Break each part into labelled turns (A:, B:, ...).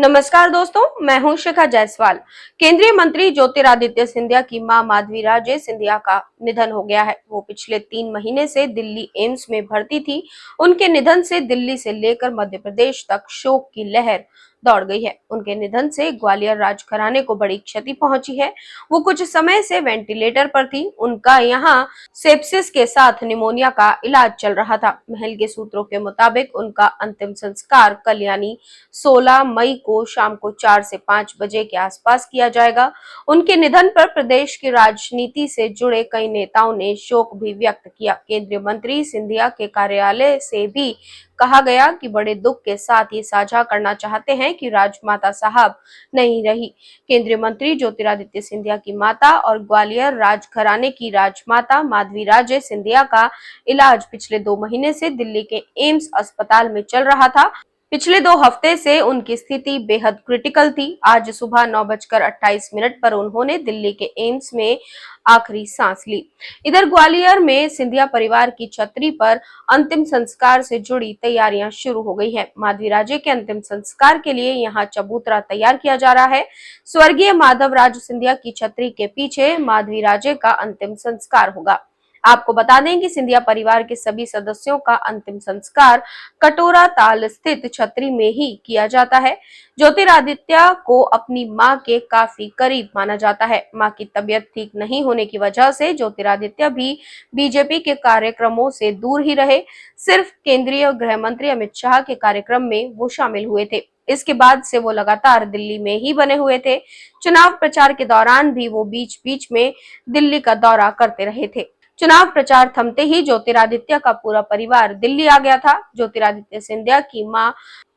A: नमस्कार दोस्तों, मैं हूं शिखा जायसवाल। केंद्रीय मंत्री ज्योतिरादित्य सिंधिया की मां माधवी राजे सिंधिया का निधन हो गया है। वो पिछले 3 महीने से दिल्ली एम्स में भर्ती थी। उनके निधन से दिल्ली से लेकर मध्य प्रदेश तक शोक की लहर दौड़ गई है। उनके निधन से ग्वालियर राजघराने को बड़ी क्षति पहुंची है। वो कुछ समय से वेंटिलेटर पर थी। उनका यहाँ सेप्सिस के साथ निमोनिया का इलाज चल रहा था। महल के सूत्रों के मुताबिक उनका अंतिम संस्कार कल यानी 16 मई को शाम को 4 से 5 बजे के आसपास किया जाएगा। उनके निधन पर प्रदेश की राजनीति से जुड़े कई नेताओं ने शोक भी व्यक्त किया। केंद्रीय मंत्री सिंधिया के कार्यालय से भी कहा गया कि बड़े दुख के साथ ये साझा करना चाहते हैं कि राजमाता साहब नहीं रही। केंद्रीय मंत्री ज्योतिरादित्य सिंधिया की माता और ग्वालियर राजघराने की राजमाता माधवी राजे सिंधिया का इलाज पिछले 2 महीने से दिल्ली के एम्स अस्पताल में चल रहा था। पिछले 2 हफ्ते से उनकी स्थिति बेहद क्रिटिकल थी। आज सुबह 9:28 पर उन्होंने दिल्ली के एम्स में आखिरी सांस ली। इधर ग्वालियर में सिंधिया परिवार की छतरी पर अंतिम संस्कार से जुड़ी तैयारियां शुरू हो गई हैं। माधवी राजे के अंतिम संस्कार के लिए यहां चबूतरा तैयार किया जा रहा है। स्वर्गीय माधव राज सिंधिया की छतरी के पीछे माधवी राजे का अंतिम संस्कार होगा। आपको बता दें कि सिंधिया परिवार के सभी सदस्यों का अंतिम संस्कार कटोरा ताल स्थित छतरी में ही किया जाता है। ज्योतिरादित्य को अपनी मां के काफी करीब माना जाता है। मां की तबीयत ठीक नहीं होने की वजह से ज्योतिरादित्य भी बीजेपी के कार्यक्रमों से दूर ही रहे। सिर्फ केंद्रीय गृह मंत्री अमित शाह के कार्यक्रम में वो शामिल हुए थे। इसके बाद से वो लगातार दिल्ली में ही बने हुए थे। चुनाव प्रचार के दौरान भी वो बीच बीच में दिल्ली का दौरा करते रहे थे। चुनाव प्रचार थमते ही ज्योतिरादित्य का पूरा परिवार दिल्ली आ गया था। ज्योतिरादित्य सिंधिया की मां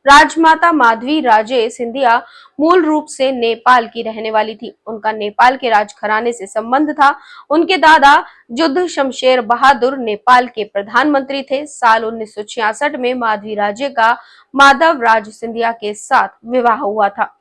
A: राजमाता माधवी राजे सिंधिया मूल रूप से नेपाल की रहने वाली थी। उनका नेपाल के राजघराने से संबंध था। उनके दादा जुद्ध शमशेर बहादुर नेपाल के प्रधानमंत्री थे। साल 1966 में माधवी राजे का माधव राज सिंधिया के साथ विवाह हुआ था।